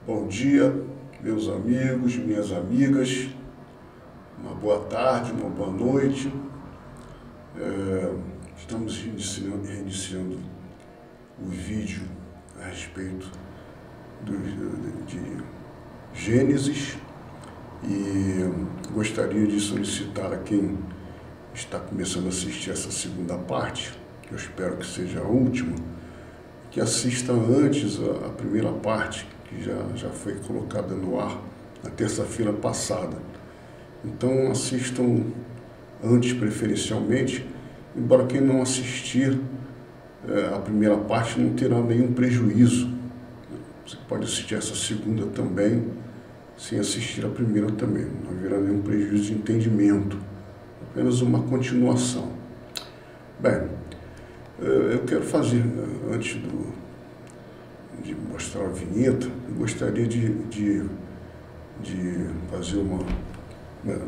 Bom dia, meus amigos, minhas amigas, uma boa tarde, uma boa noite. Estamos reiniciando o vídeo a respeito de Gênesis e gostaria de solicitar a quem está começando a assistir essa segunda parte, que eu espero que seja a última, que assista antes a primeira parte, que já foi colocada no ar na terça-feira passada. Então assistam antes preferencialmente, embora quem não assistir a primeira parte não terá nenhum prejuízo. Você pode assistir essa segunda também, sem assistir a primeira também. Não haverá nenhum prejuízo de entendimento, apenas uma continuação. Bem, eu quero fazer, antes de mostrar a vinheta, eu gostaria de fazer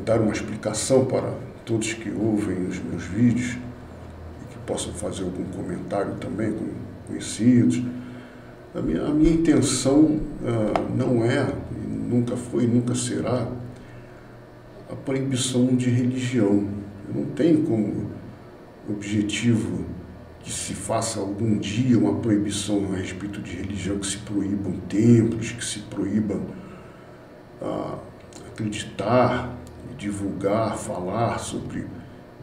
dar uma explicação para todos que ouvem os meus vídeos e que possam fazer algum comentário também com conhecidos. A minha intenção não é, nunca foi, nunca será, a proibição de religião. Eu não tenho como objetivo que se faça algum dia uma proibição a respeito de religião, que se proíbam templos, que se proíbam acreditar, divulgar, falar sobre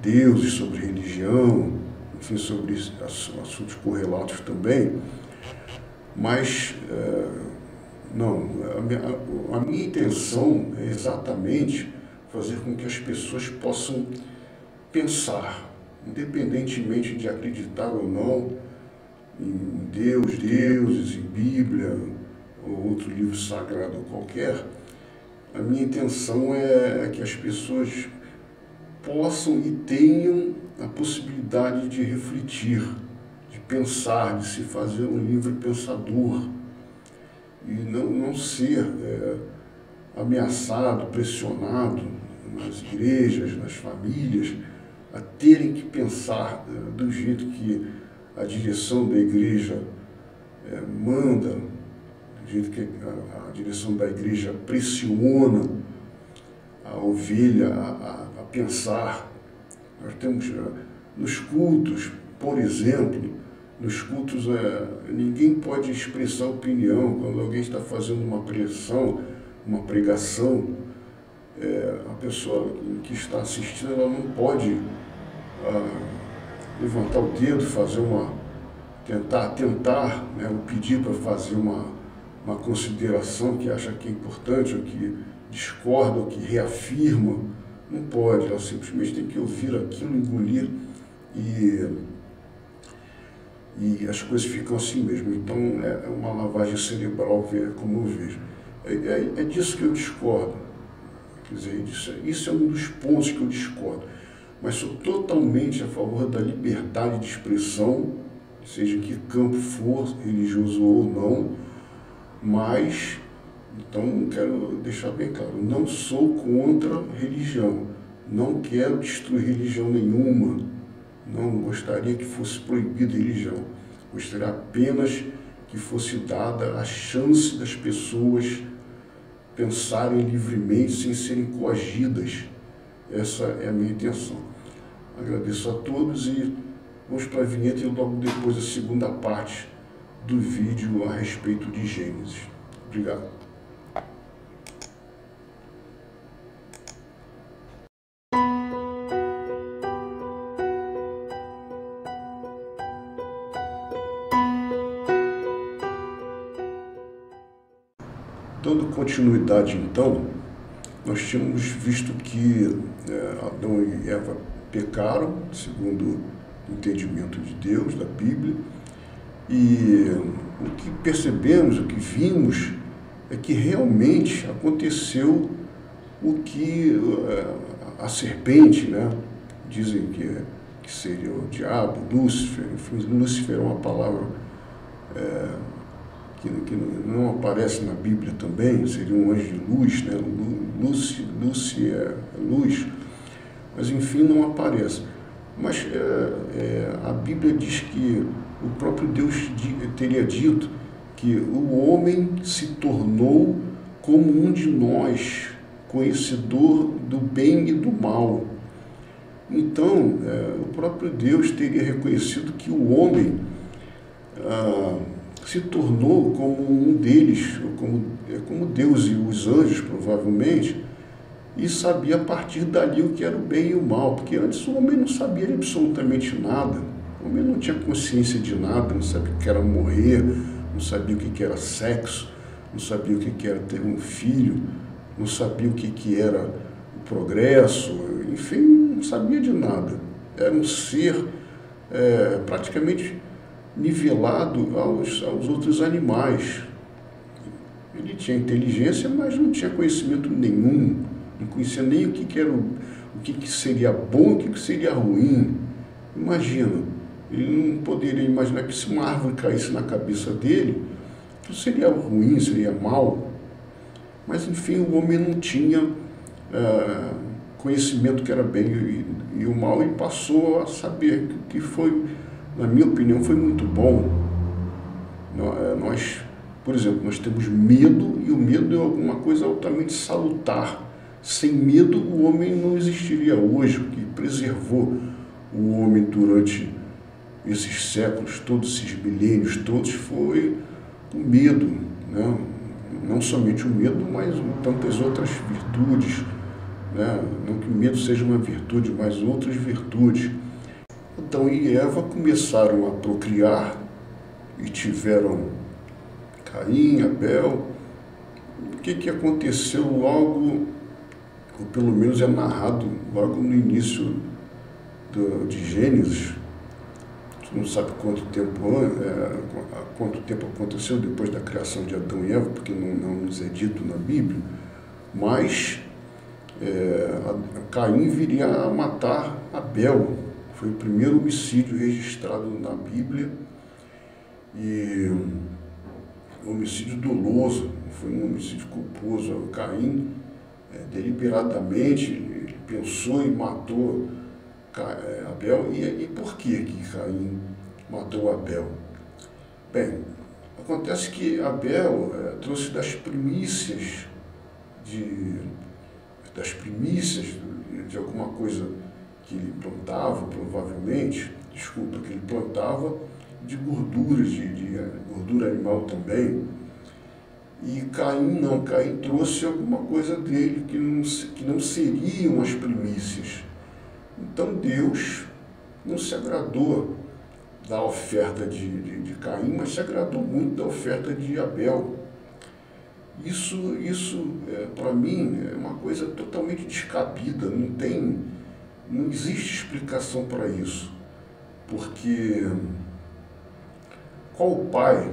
Deus e sobre religião, enfim, sobre assuntos correlatos também. Mas, não, a minha intenção é exatamente fazer com que as pessoas possam pensar, independentemente de acreditar ou não em Deus, deuses, em Bíblia ou outro livro sagrado qualquer. A minha intenção é que as pessoas possam e tenham a possibilidade de refletir, de pensar, de se fazer um livre pensador e não ser ameaçado, pressionado nas igrejas, nas famílias, a terem que pensar do jeito que a direção da igreja manda, do jeito que a direção da igreja pressiona a ovelha a pensar. Nós temos nos cultos, por exemplo, nos cultos ninguém pode expressar opinião. Quando alguém está fazendo uma pregação, a pessoa que está assistindo, ela não pode levantar o dedo, fazer tentar, né, ou pedir para fazer uma consideração que acha que é importante, ou que discorda, ou que reafirma. Não pode, ela simplesmente tem que ouvir aquilo, engolir, e as coisas ficam assim mesmo. Então é uma lavagem cerebral, como eu vejo. É disso que eu discordo. Quer dizer, isso é um dos pontos que eu discordo. Mas sou totalmente a favor da liberdade de expressão, seja em que campo for, religioso ou não, mas, então, quero deixar bem claro, não sou contra religião, não quero destruir religião nenhuma, não gostaria que fosse proibida religião, gostaria apenas que fosse dada a chance das pessoas pensarem livremente, sem serem coagidas. Essa é a minha intenção. Agradeço a todos e vamos para a vinheta e logo depois a segunda parte do vídeo a respeito de Gênesis. Obrigado. Dando continuidade, então, nós tínhamos visto que Adão e Eva pecaram, segundo o entendimento de Deus, da Bíblia, e o que percebemos, o que vimos, é que realmente aconteceu o que a serpente, né, dizem que seria o diabo, Lúcifer. Enfim, Lúcifer é uma palavra que não aparece na Bíblia também, seria um anjo de luz, né? Lúcia é luz, mas enfim, não aparece. Mas a Bíblia diz que o próprio Deus teria dito que o homem se tornou como um de nós, conhecedor do bem e do mal. Então, o próprio Deus teria reconhecido que o homem se tornou como um deles, como Deus e os anjos, provavelmente, e sabia a partir dali o que era o bem e o mal, porque antes o homem não sabia de absolutamente nada, o homem não tinha consciência de nada, não sabia o que era morrer, não sabia o que era sexo, não sabia o que era ter um filho, não sabia o que era o progresso, enfim, não sabia de nada. Era um ser praticamente nivelado aos outros animais. Ele tinha inteligência, mas não tinha conhecimento nenhum, não conhecia nem o que era o que seria bom e o que seria ruim. Imagina, ele não poderia imaginar que se uma árvore caísse na cabeça dele, que seria ruim, seria mal. Mas, enfim, o homem não tinha conhecimento que era bem e o mal, e passou a saber que foi, na minha opinião, foi muito bom. Nós, por exemplo, nós temos medo, e o medo é alguma coisa altamente salutar. Sem medo, o homem não existiria hoje. O que preservou o homem durante esses séculos, todos esses milênios todos, foi o medo, né? Não somente o medo, mas tantas outras virtudes, né? Não que o medo seja uma virtude, mas outras virtudes. Adão e Eva começaram a procriar e tiveram Caim, Abel. O que aconteceu logo, ou pelo menos é narrado logo no início de Gênesis? Não sabe quanto tempo aconteceu depois da criação de Adão e Eva, porque não nos é dito na Bíblia, mas Caim viria a matar Abel. Foi o primeiro homicídio registrado na Bíblia, e um homicídio doloso, foi um homicídio culposo. Caim, deliberadamente, ele pensou e matou Abel. E por que Caim matou Abel? Bem, acontece que Abel trouxe das primícias de alguma coisa que ele plantava, provavelmente, que ele plantava de gorduras, de gordura animal também. E Caim não, Caim trouxe alguma coisa dele que não seriam as primícias. Então Deus não se agradou da oferta de Caim, mas se agradou muito da oferta de Abel. Isso para mim, é uma coisa totalmente descabida, não existe explicação para isso. Porque qual pai,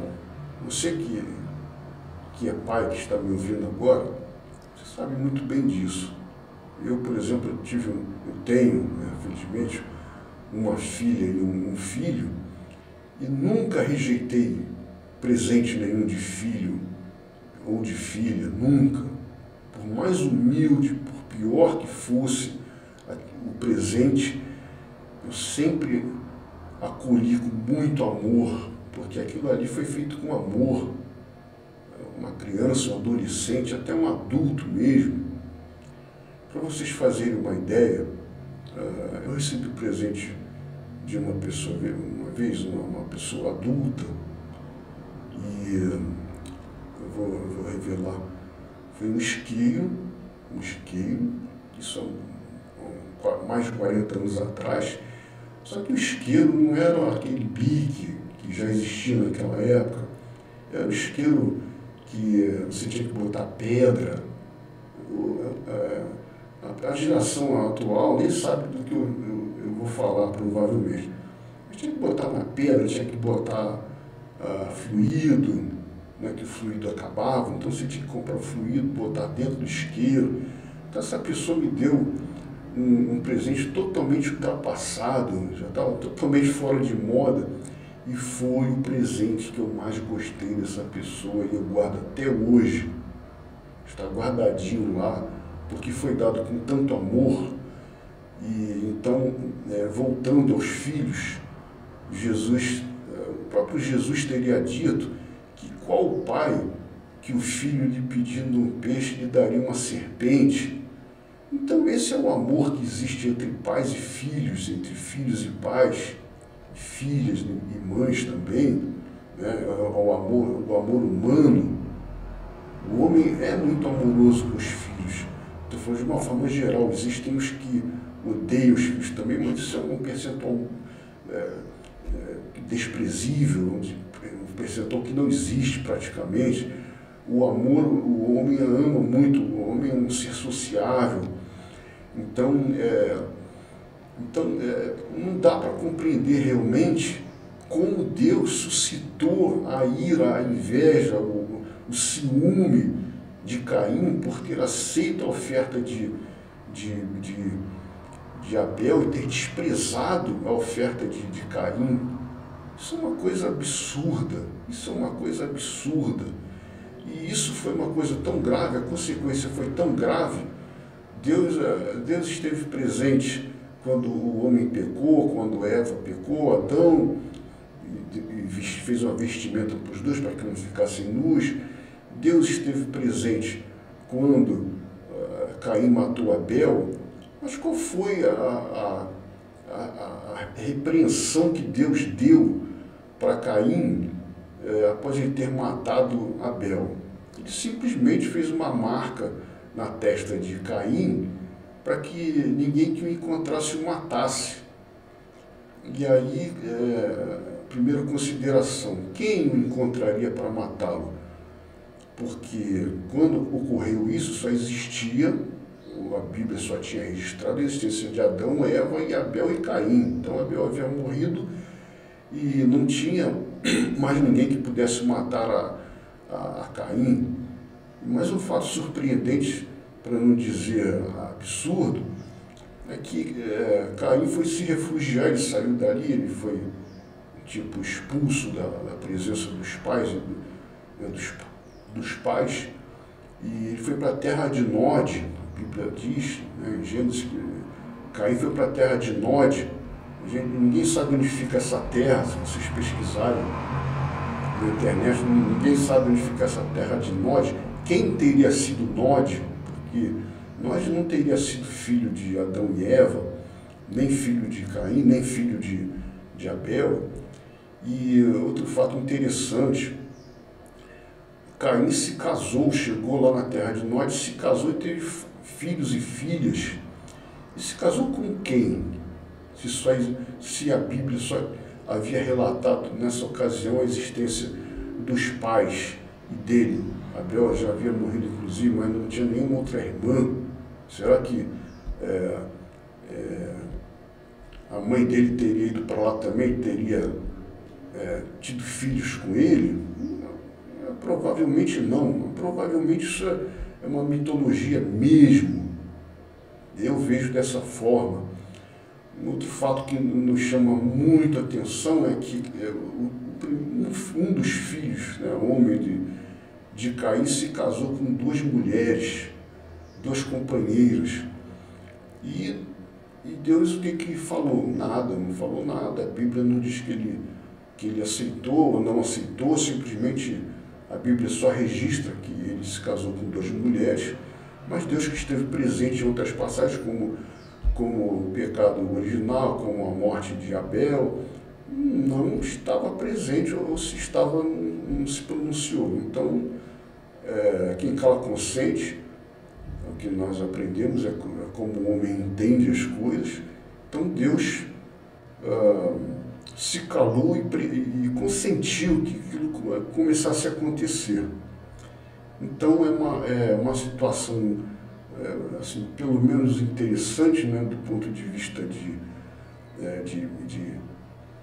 você que é pai, que está me ouvindo agora, você sabe muito bem disso. Eu, por exemplo, eu tenho, né, felizmente, uma filha e um filho, e nunca rejeitei presente nenhum de filho ou de filha, nunca. Por mais humilde, por pior que fosse o presente, eu sempre acolhi com muito amor, porque aquilo ali foi feito com amor. Uma criança, um adolescente, até um adulto mesmo. Para vocês fazerem uma ideia, eu recebi presente de uma pessoa, uma vez, uma pessoa adulta, e eu vou revelar, foi um isqueiro, isso há mais de 40 anos atrás, só que o isqueiro não era aquele bique que já existia naquela época, era um isqueiro que você tinha que botar pedra. A geração atual nem sabe do que eu vou falar, provavelmente. Mas tinha que botar na pedra, tinha que botar fluido, né, que o fluido acabava, então você tinha que comprar fluido, botar dentro do isqueiro. Então essa pessoa me deu um presente totalmente ultrapassado, já estava totalmente fora de moda, e foi o presente que eu mais gostei dessa pessoa, e eu guardo até hoje. Está guardadinho lá, porque foi dado com tanto amor. E então, voltando aos filhos, o próprio Jesus teria dito que qual pai que o filho lhe pedindo um peixe lhe daria uma serpente? Então esse é o amor que existe entre pais e filhos, entre filhos e pais, filhas e mães também, né? O amor humano. O homem é muito amoroso com os filhos. Estou falando de uma forma geral. Existem os que odeiam os filhos também, mas isso é um percentual desprezível, um percentual que não existe praticamente. O homem ama muito, o homem é um ser sociável. Então não dá para compreender realmente como Deus suscitou a ira, a inveja, o ciúme de Caim por ter aceito a oferta de Abel e ter desprezado a oferta de Caim. Isso é uma coisa absurda, E isso foi uma coisa tão grave, a consequência foi tão grave. Deus esteve presente quando o homem pecou, quando Eva pecou, Adão e fez uma vestimenta para os dois para que não ficassem nus. Deus esteve presente quando Caim matou Abel. Mas qual foi a repreensão que Deus deu para Caim após ele ter matado Abel? Ele simplesmente fez uma marca na testa de Caim para que ninguém que o encontrasse o matasse. E aí, primeira consideração, quem o encontraria para matá-lo? Porque quando ocorreu isso, só existia, a Bíblia só tinha registrado a existência de Adão, Eva e Abel e Caim. Então Abel havia morrido e não tinha mais ninguém que pudesse matar a Caim. Mas um fato surpreendente, para não dizer absurdo, é que Caim foi se refugiar, ele saiu dali, ele foi expulso da presença dos pais, dos pais, e ele foi para a terra de Nod. A Bíblia diz, em Gênesis, que Caim foi para a terra de Nod. Ninguém sabe onde fica essa terra, se vocês pesquisarem na internet, ninguém sabe onde fica essa terra de Nod. Quem teria sido Nod? Porque Nod não teria sido filho de Adão e Eva, nem filho de Caim, nem filho de Abel. E outro fato interessante, Caim se casou, chegou lá na terra de Nod, se casou e teve filhos e filhas. E se casou com quem? Se a Bíblia só havia relatado nessa ocasião a existência dos pais e dele. Abel já havia morrido, inclusive, mas não tinha nenhuma outra irmã. Será que a mãe dele teria ido para lá também, teria tido filhos com ele? Provavelmente não. Provavelmente isso é uma mitologia mesmo. Eu vejo dessa forma. Um outro fato que nos chama muito a atenção é que um dos filhos, homem de Caim, se casou com duas mulheres, duas companheiras. E Deus o que falou? Nada, não falou nada. A Bíblia não diz que ele aceitou ou não aceitou, simplesmente a Bíblia só registra que ele se casou com duas mulheres, mas Deus que esteve presente em outras passagens, como o pecado original, como a morte de Abel, não estava presente, ou se estava, não se pronunciou. Então, quem cala consente, o que nós aprendemos é como o homem entende as coisas. Então Deus se calou e consentiu que aquilo começasse a acontecer. Então é uma situação assim, pelo menos interessante, do ponto de vista de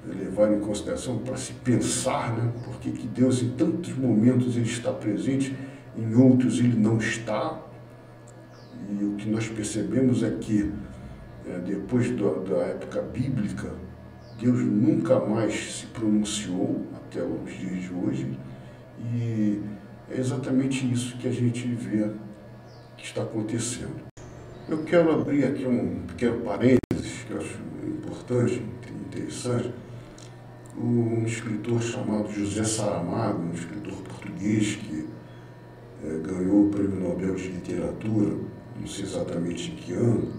levar em consideração para se pensar, porque que Deus em tantos momentos ele está presente, em outros ele não está. E o que nós percebemos é que depois da época bíblica, Deus nunca mais se pronunciou até os dias de hoje, e é exatamente isso que a gente vê que está acontecendo. Eu quero abrir aqui um pequeno parênteses que eu acho importante, interessante. um escritor chamado José Saramago, um escritor português que ganhou o Prêmio Nobel de Literatura, não sei exatamente em que ano,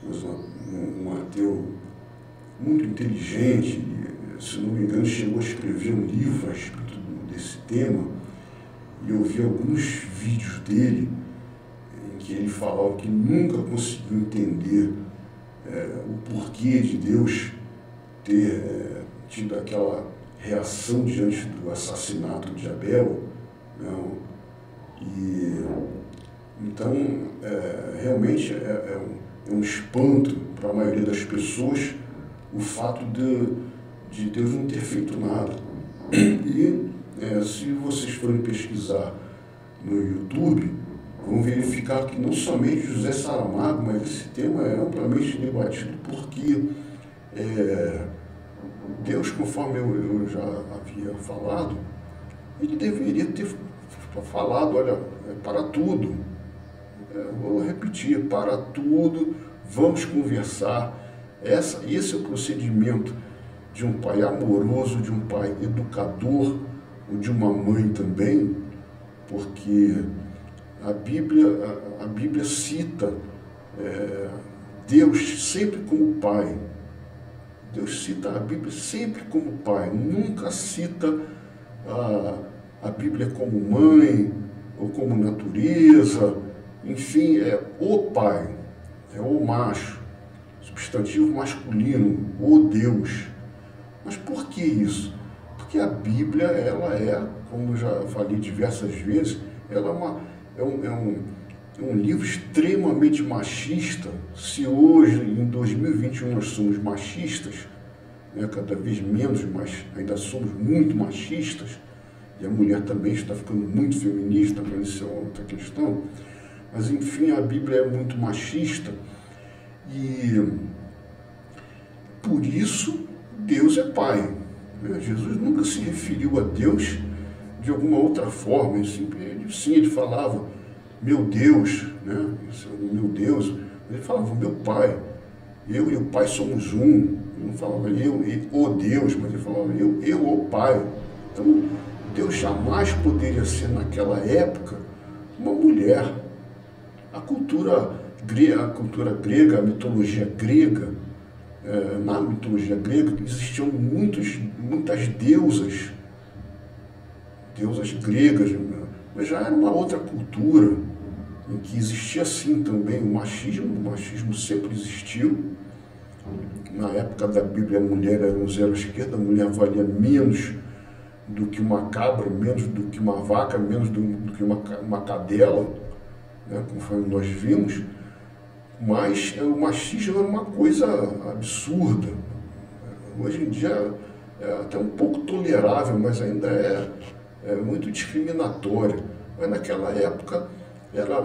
mas um ateu muito inteligente, se não me engano, chegou a escrever um livro a respeito desse tema, e eu vi alguns vídeos dele em que ele falava que nunca conseguiu entender o porquê de Deus ter tido aquela reação diante do assassinato de Abel, né? E então realmente é um espanto para a maioria das pessoas o fato de Deus não ter feito nada. E se vocês forem pesquisar no YouTube, vão verificar que não somente José Saramago, mas esse tema é amplamente debatido, porque Deus, conforme eu já havia falado, ele deveria ter falado, olha, para tudo. Vou repetir, para tudo, vamos conversar. Esse é o procedimento de um pai amoroso, de um pai educador, ou de uma mãe também, porque a Bíblia cita Deus sempre como pai. Deus cita a Bíblia sempre como pai, nunca cita a Bíblia como mãe ou como natureza, enfim, é o pai, é o macho, substantivo masculino, o Deus. Mas por que isso? Porque a Bíblia, ela como eu já falei diversas vezes, ela é um livro extremamente machista. Se hoje, em 2021, nós somos machistas, né, cada vez menos, mas ainda somos muito machistas, e a mulher também está ficando muito feminista, mas isso é outra questão. Mas, enfim, a Bíblia é muito machista e, por isso, Deus é pai. Jesus nunca se referiu a Deus de alguma outra forma. Ele falava, meu Deus, né? Meu Deus. Ele falava, meu pai. Eu e o pai somos um. Ele não falava o Deus, mas ele falava eu, o pai. Então, Deus jamais poderia ser, naquela época, uma mulher. A cultura grega, a mitologia grega, na mitologia grega existiam muitas deusas gregas, mas já era uma outra cultura, em que existia sim também o machismo sempre existiu. Na época da Bíblia, a mulher era um zero à esquerda, a mulher valia menos do que uma cabra, menos do que uma vaca, menos do que uma cadela, né, conforme nós vimos, mas o machismo era uma coisa absurda. Hoje em dia é até um pouco tolerável, mas ainda é muito discriminatório. Mas naquela época era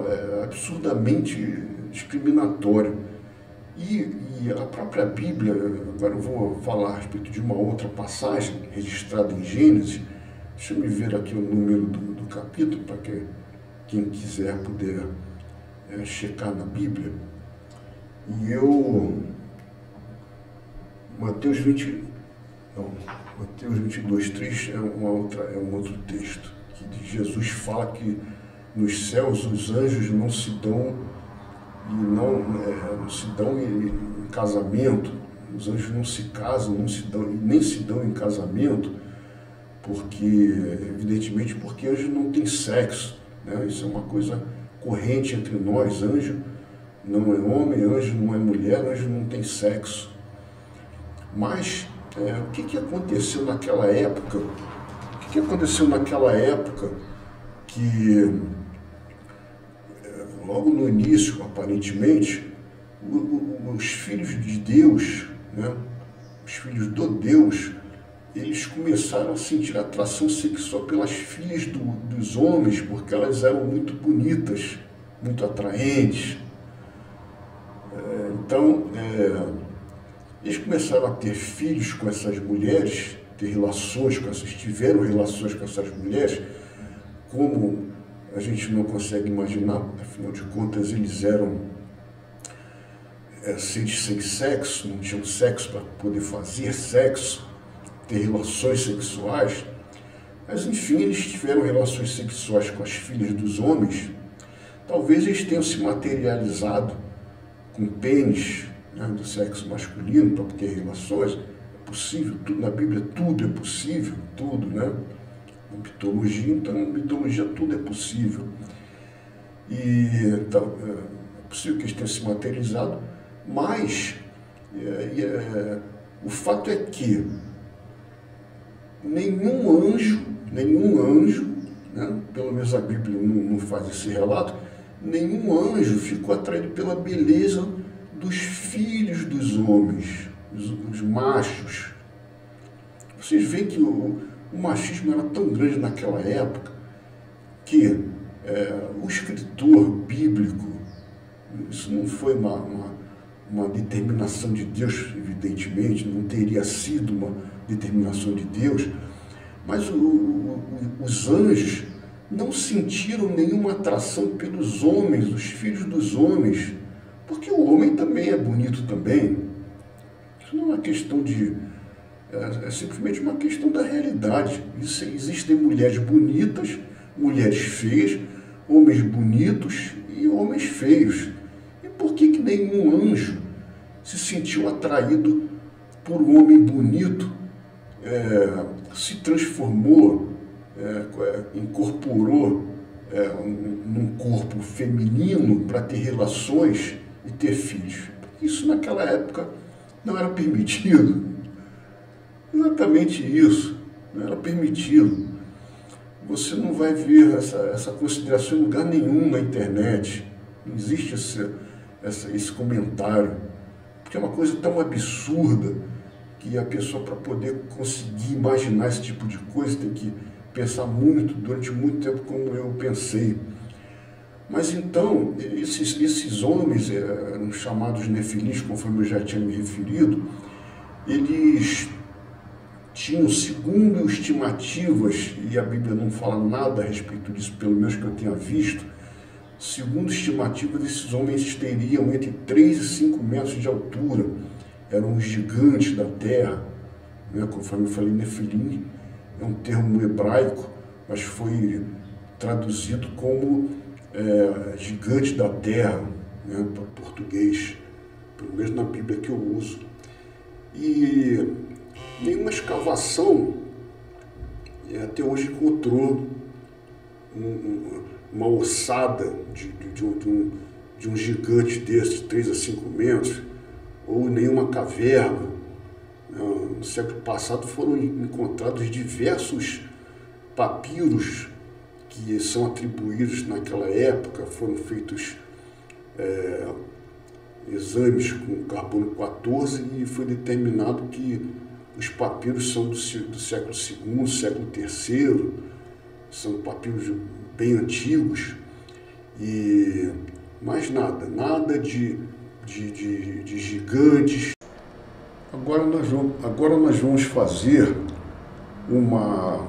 absurdamente discriminatório. E a própria Bíblia, agora eu vou falar a respeito de uma outra passagem registrada em Gênesis. Deixa eu me ver aqui o número do capítulo, para que quem quiser poder checar na Bíblia. E Mateus 22:3 é um outro texto, que Jesus fala que nos céus os anjos não se dão em casamento, os anjos não se casam, nem se dão em casamento, evidentemente porque anjo não tem sexo, né? Isso é uma coisa corrente entre nós. Anjo não é homem, anjo não é mulher, anjo não tem sexo. Mas o que aconteceu naquela época? O que aconteceu naquela época que, logo no início, aparentemente, os filhos de Deus, né, os filhos do Deus, eles começaram a sentir atração sexual pelas filhas dos homens, porque elas eram muito bonitas, muito atraentes. Então, eles começaram a ter filhos com essas mulheres, tiveram relações com essas mulheres, como a gente não consegue imaginar, afinal de contas eles eram sem sexo, não tinham sexo para poder fazer sexo, ter relações sexuais, mas enfim, eles tiveram relações sexuais com as filhas dos homens. Talvez eles tenham se materializado com pênis, né, do sexo masculino para ter relações. É possível, tudo, na Bíblia tudo é possível, tudo, né? Na mitologia, então, na mitologia tudo é possível. E então, é possível que eles tenham se materializado, mas o fato é que nenhum anjo, né, pelo menos a Bíblia não faz esse relato, nenhum anjo ficou atraído pela beleza dos filhos dos homens, os machos. Vocês veem que o machismo era tão grande naquela época que o escritor bíblico, isso não foi uma determinação de Deus, evidentemente, não teria sido uma determinação de Deus, mas os anjos não sentiram nenhuma atração pelos homens, os filhos dos homens, porque o homem também é bonito também. Isso não é uma questão de... é simplesmente uma questão da realidade. Existem mulheres bonitas, mulheres feias, homens bonitos e homens feios. E por que nenhum anjo se sentiu atraído por um homem bonito, se transformou, incorporou num corpo feminino para ter relações e ter filhos? Isso naquela época não era permitido. Exatamente isso, não era permitido. Você não vai ver essa consideração em lugar nenhum na internet. Não existe esse comentário, porque é uma coisa tão absurda que a pessoa, para poder conseguir imaginar esse tipo de coisa, tem que pensar muito, durante muito tempo, como eu pensei. Mas então, esses homens, eram chamados nefilim, conforme eu já tinha me referido, eles tinham, segundo estimativas, e a Bíblia não fala nada a respeito disso, pelo menos que eu tenha visto, segundo estimativas, esses homens teriam entre 3 e 5 metros de altura, eram os gigantes da terra, né? Conforme eu falei, nefilim é um termo hebraico, mas foi traduzido como gigante da terra, né, para português, pelo menos na Bíblia que eu uso. E nenhuma escavação até hoje encontrou uma ossada de um gigante desses, 3 a 5 metros, ou nenhuma caverna. No século passado foram encontrados diversos papiros que são atribuídos naquela época, foram feitos exames com carbono 14 e foi determinado que os papiros são do século II, século III, são papiros bem antigos, e mais nada de gigantes. Agora nós vamos fazer uma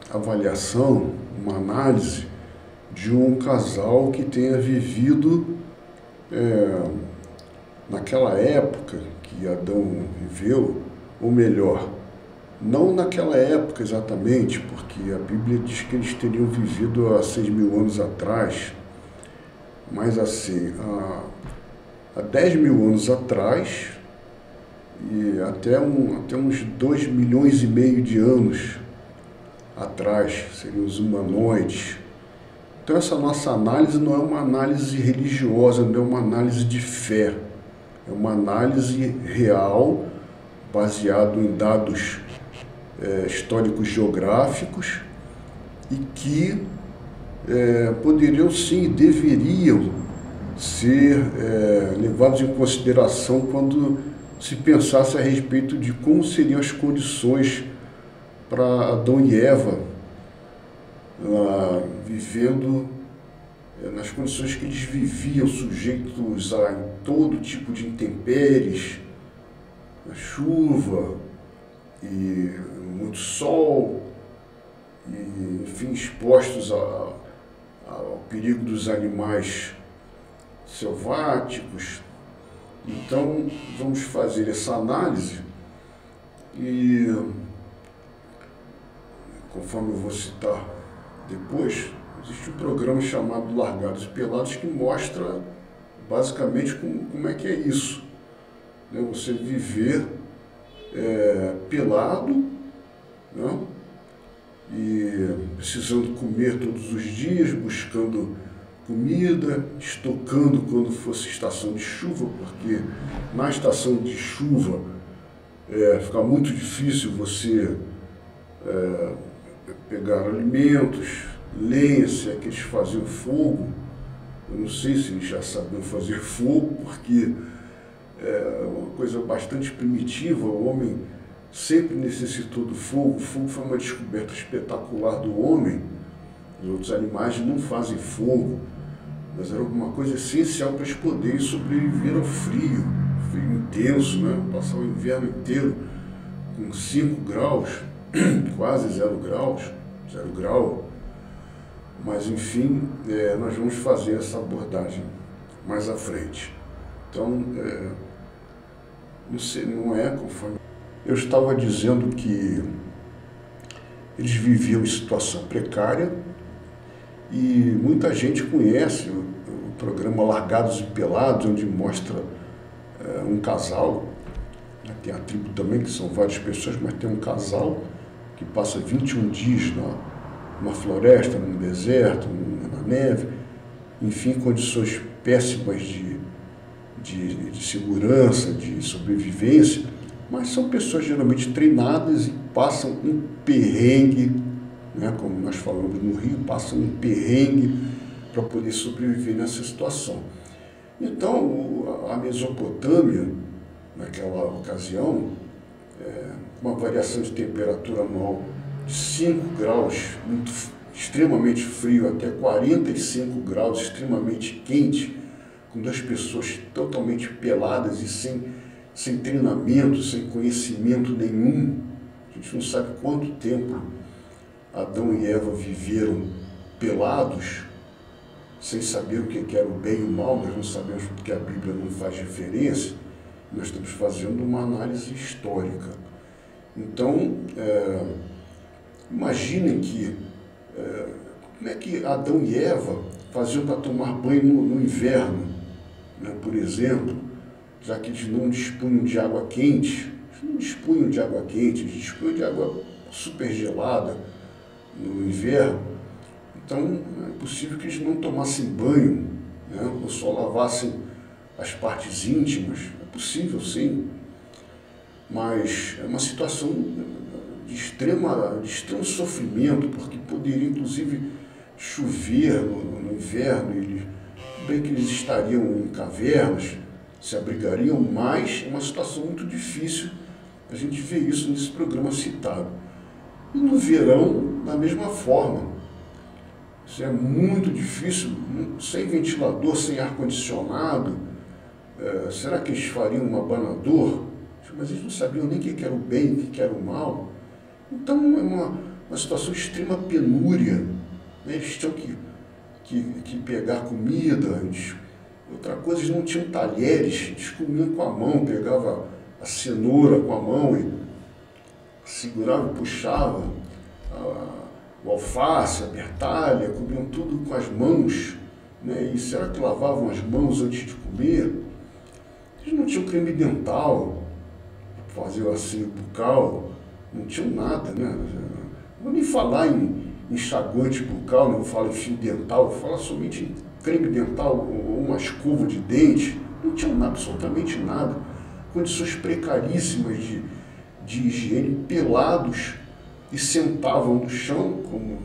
avaliação, uma análise de um casal que tenha vivido naquela época que Adão viveu, ou melhor, não naquela época exatamente, porque a Bíblia diz que eles teriam vivido há 6.000 anos atrás, mas assim, há 10.000 anos atrás, e até uns 2,5 milhões de anos atrás, seriam os humanoides. Então essa nossa análise não é uma análise religiosa, não é uma análise de fé, é uma análise real, baseado em dados históricos geográficos e que poderiam sim, deveriam ser levados em consideração quando se pensasse a respeito de como seriam as condições para Adão e Eva vivendo nas condições que eles viviam, sujeitos a todo tipo de intempéries, a chuva e muito sol, e, enfim, expostos ao perigo dos animais selváticos. Então, vamos fazer essa análise e conforme eu vou citar depois, existe um programa chamado Largados e Pelados que mostra basicamente como é que é isso, né? Você viver pelado, né? E precisando comer todos os dias, buscando comida, estocando quando fosse estação de chuva, porque na estação de chuva fica muito difícil você pegar alimentos, lenha, se é que eles faziam fogo. Eu não sei se eles já sabiam fazer fogo, porque é uma coisa bastante primitiva. O homem sempre necessitou do fogo. O fogo foi uma descoberta espetacular do homem. Os outros animais não fazem fogo, mas era alguma coisa essencial para eles poderem sobreviver ao frio, frio intenso, né? Passar o inverno inteiro com 5 graus, quase 0 graus, 0 grau. Mas, enfim, nós vamos fazer essa abordagem mais à frente. Então, não é conforme... Eu estava dizendo que eles viviam em situação precária e muita gente conhece o programa Largados e Pelados, onde mostra um casal, né? Tem a tribo também, que são várias pessoas, mas tem um casal que passa 21 dias numa floresta, num deserto, na neve, enfim, condições péssimas de segurança, de sobrevivência, mas são pessoas geralmente treinadas e passam um perrengue, né, como nós falamos no Rio, passam um perrengue para poder sobreviver nessa situação. Então, a Mesopotâmia, naquela ocasião, uma variação de temperatura anual de 5 graus, extremamente frio, até 45 graus, extremamente quente, com 2 pessoas totalmente peladas e sem treinamento, sem conhecimento nenhum. A gente não sabe quanto tempo Adão e Eva viveram pelados, sem saber o que era o bem e o mal. Nós não sabemos porque a Bíblia não faz referência. Nós estamos fazendo uma análise histórica. Então, imaginem como é que Adão e Eva faziam para tomar banho no inverno, né, por exemplo, já que eles não dispunham de água quente. Eles não dispunham de água quente, eles dispunham de água super gelada no inverno. Então, é possível que eles não tomassem banho, né, ou só lavassem as partes íntimas. É possível, sim, mas é uma situação de extremo sofrimento, porque poderia, inclusive, chover no inverno. Bem que eles estariam em cavernas, se abrigariam, mas é uma situação muito difícil. A gente vê isso nesse programa citado. E no verão, da mesma forma. Isso é muito difícil, sem ventilador, sem ar-condicionado. Será que eles fariam um abanador? Mas eles não sabiam nem o que era o bem, o que era o mal. Então é uma situação de extrema penúria, né? Eles tinham que pegar comida. Outra coisa, eles não tinham talheres, eles comiam com a mão, pegava a cenoura com a mão e segurava e puxava o alface, a bertalha, comiam tudo com as mãos, né? E será que lavavam as mãos antes de comer? Eles não tinham creme dental, fazer o asseio bucal, não tinham nada, né? Não vou nem falar em enxaguante bucal, não vou falar em fio dental, vou falar somente em creme dental ou uma escova de dente. Não tinham nada, absolutamente nada. Condições precaríssimas de higiene, pelados, e sentavam no chão, como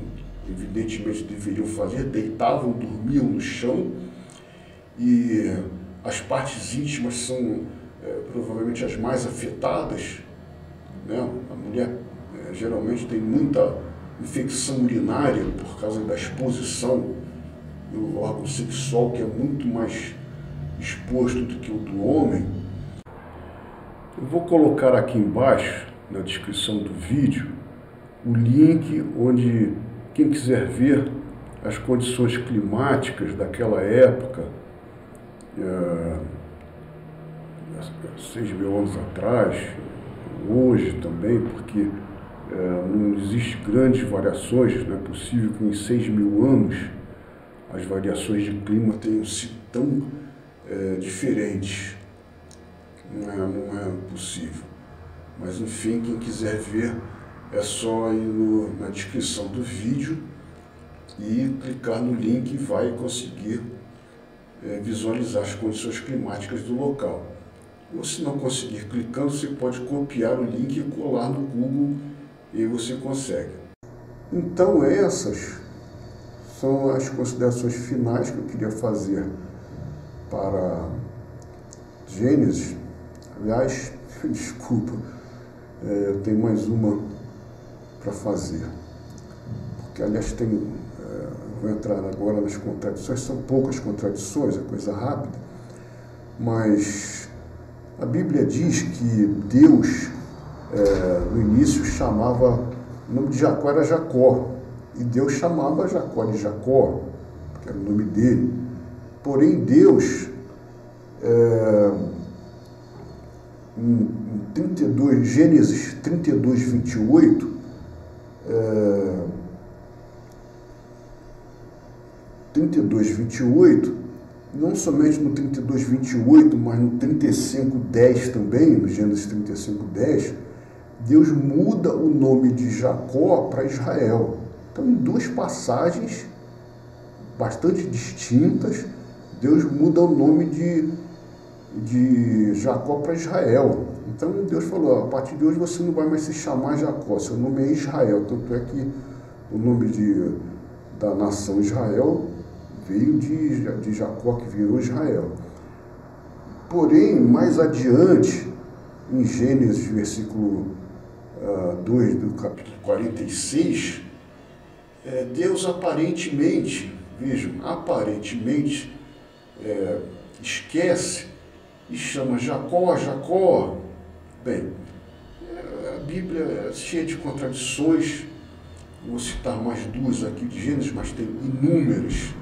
evidentemente deveriam fazer, deitavam, dormiam no chão, e as partes íntimas são provavelmente as mais afetadas, né? A mulher geralmente tem muita infecção urinária por causa da exposição do órgão sexual, que é muito mais exposto do que o do homem. Eu vou colocar aqui embaixo, na descrição do vídeo, o link onde quem quiser ver as condições climáticas daquela época, 6 mil anos atrás, hoje também, porque Não existe grandes variações, não é possível que em 6.000 anos as variações de clima tenham sido tão diferentes. Não é possível. Mas, enfim, quem quiser ver, é só ir na descrição do vídeo e clicar no link e vai conseguir visualizar as condições climáticas do local. Ou se não conseguir clicando, você pode copiar o link e colar no Google e você consegue. Então essas são as considerações finais que eu queria fazer para Gênesis. Aliás, desculpa, eu tenho mais uma para fazer. Porque, aliás, vou entrar agora nas contradições, são poucas contradições, é coisa rápida, mas a Bíblia diz que Deus, no início, chamava, o nome de Jacó era Jacó, e Deus chamava Jacó de Jacó, que era o nome dele. Porém, Deus, em Gênesis 32, 28, não somente no 32, 28, mas no 35, 10 também, no Gênesis 35, 10, Deus muda o nome de Jacó para Israel. Então, em duas passagens bastante distintas, Deus muda o nome de Jacó para Israel. Então, Deus falou, a partir de hoje você não vai mais se chamar Jacó, seu nome é Israel. Tanto é que o nome da nação Israel veio de Jacó, que virou Israel. Porém, mais adiante, em Gênesis, versículo 2 do capítulo 46, Deus aparentemente, vejam, aparentemente esquece e chama Jacó, Jacó. Bem, a Bíblia é cheia de contradições. Vou citar mais duas aqui de Gênesis, mas tem inúmeras.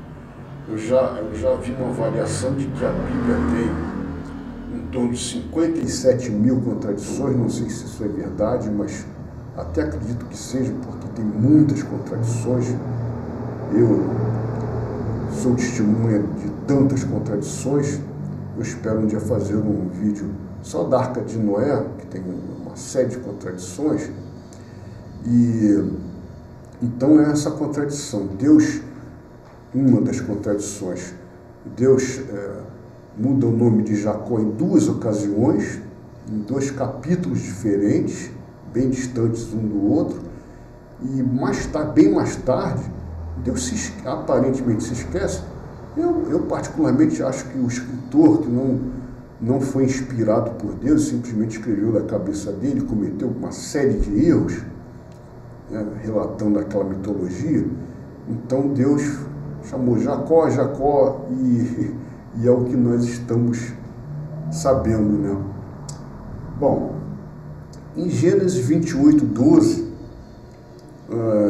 Eu já vi uma avaliação de que a Bíblia tem em torno de 57.000 contradições. Não sei se isso é verdade, mas até acredito que seja, porque tem muitas contradições. Eu sou testemunha de tantas contradições. Eu espero um dia fazer um vídeo só da Arca de Noé, que tem uma série de contradições. E então é essa contradição. Deus, uma das contradições, Deus muda o nome de Jacó em duas ocasiões, em dois capítulos diferentes, bem distantes um do outro, e bem mais tarde, Deus aparentemente se esquece. Eu particularmente acho que o escritor que não foi inspirado por Deus, simplesmente escreveu da cabeça dele, cometeu uma série de erros, relatando aquela mitologia. Então Deus chamou Jacó, Jacó, e é o que nós estamos sabendo, né? Bom, em Gênesis 28, 12,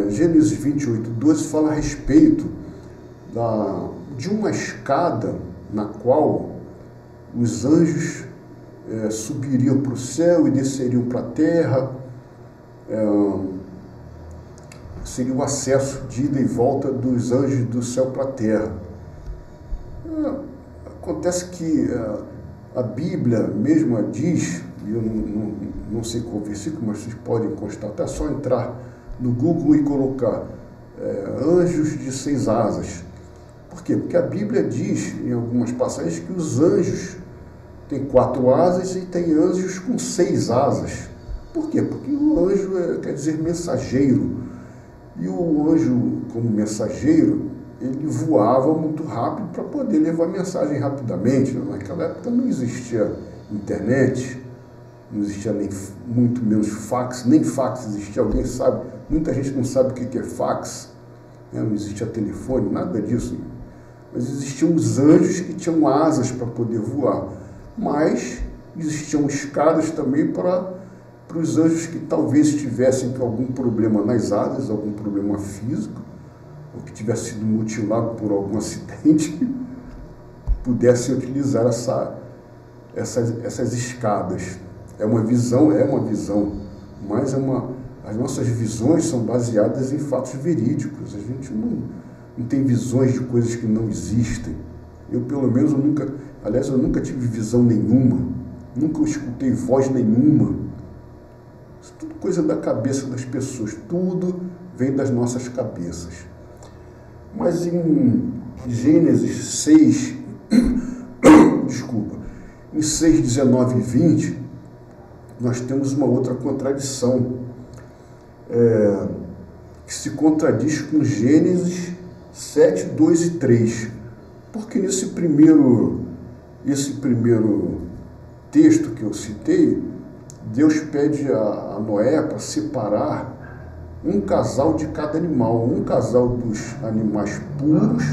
Gênesis 28, 12 fala a respeito de uma escada na qual os anjos subiriam para o céu e desceriam para a terra. Seria o acesso de ida e volta dos anjos do céu para a terra. Acontece que a Bíblia mesma diz, e eu não sei qual versículo, mas vocês podem constatar, é só entrar no Google e colocar anjos de 6 asas. Por quê? Porque a Bíblia diz, em algumas passagens, que os anjos têm 4 asas e tem anjos com 6 asas. Por quê? Porque o anjo quer dizer mensageiro. E o anjo, como mensageiro, ele voava muito rápido para poder levar mensagem rapidamente. Naquela época não existia internet, não existia nem muito menos fax, nem fax existia, alguém sabe, muita gente não sabe o que é fax, não existia telefone, nada disso. Mas existiam os anjos que tinham asas para poder voar, mas existiam escadas também para os anjos que talvez tivessem algum problema nas asas, algum problema físico, ou que tivesse sido mutilado por algum acidente, pudessem utilizar essas escadas. É uma visão, mas a As nossas visões são baseadas em fatos verídicos. A gente não tem visões de coisas que não existem. Eu, pelo menos, eu nunca tive visão nenhuma, nunca escutei voz nenhuma. Isso é tudo coisa da cabeça das pessoas, tudo vem das nossas cabeças. Mas em Gênesis 6, em 6, 19 e 20, nós temos uma outra contradição, que se contradiz com Gênesis 7, 2 e 3. Porque esse primeiro texto que eu citei, Deus pede a Noé para separar um casal de cada animal, um casal dos animais puros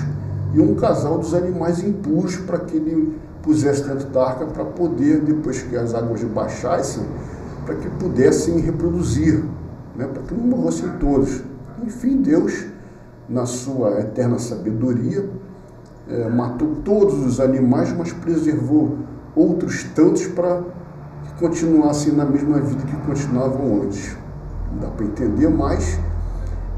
e um casal dos animais impuros, para que ele pusesse dentro da arca, para poder, depois que as águas baixassem, para que pudessem reproduzir, né, para que não morressem todos. Enfim, Deus, na sua eterna sabedoria, matou todos os animais, mas preservou outros tantos para que continuassem na mesma vida que continuavam antes. Não dá para entender, mas,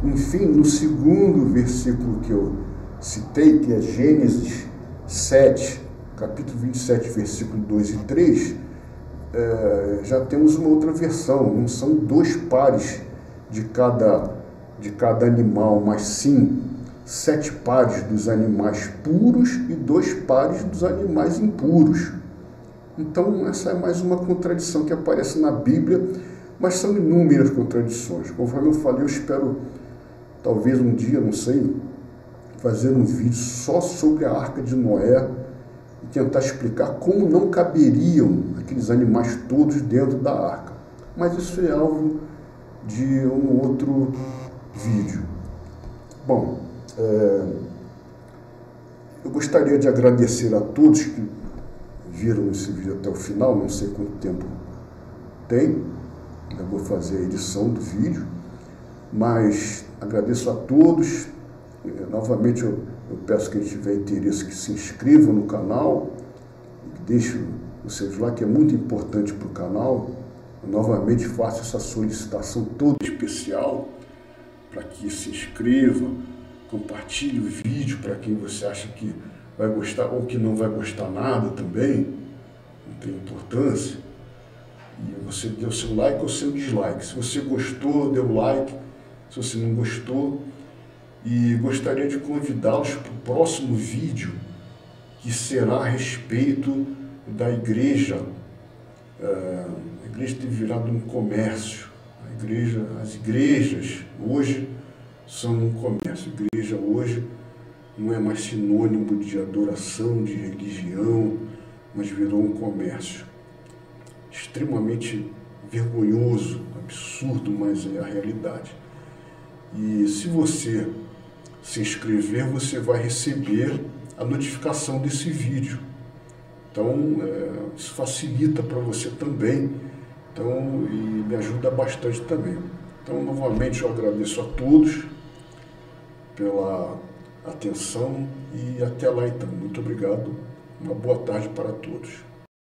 enfim, no segundo versículo que eu citei, que é Gênesis 7, capítulo 27, versículo 2 e 3, já temos uma outra versão. Não são 2 pares de cada animal, mas sim 7 pares dos animais puros e 2 pares dos animais impuros. Então, essa é mais uma contradição que aparece na Bíblia, mas são inúmeras contradições. Conforme eu falei, eu espero, talvez um dia, não sei, fazer um vídeo só sobre a Arca de Noé e tentar explicar como não caberiam aqueles animais todos dentro da arca. Mas isso é alvo de um outro vídeo. Bom, eu gostaria de agradecer a todos que viram esse vídeo até o final. Não sei quanto tempo tem, eu vou fazer a edição do vídeo, mas agradeço a todos. Novamente eu peço que quem tiver interesse que se inscreva no canal, deixe o seu like, é muito importante para o canal. Eu novamente faço essa solicitação toda especial para que se inscreva, compartilhe o vídeo para quem você acha que vai gostar ou que não vai gostar nada também, não tem importância. E você dê o seu like ou o seu dislike. Se você gostou, dê o like. Se você não gostou, e gostaria de convidá-los para o próximo vídeo, que será a respeito da igreja. A igreja tem virado um comércio. As igrejas hoje são um comércio. A igreja hoje não é mais sinônimo de adoração, de religião, mas virou um comércio. Extremamente vergonhoso, absurdo, mas é a realidade. E se você se inscrever, você vai receber a notificação desse vídeo. Então, isso facilita para você também, então, e me ajuda bastante também. Então, novamente, eu agradeço a todos pela atenção e até lá, então. Muito obrigado. Uma boa tarde para todos.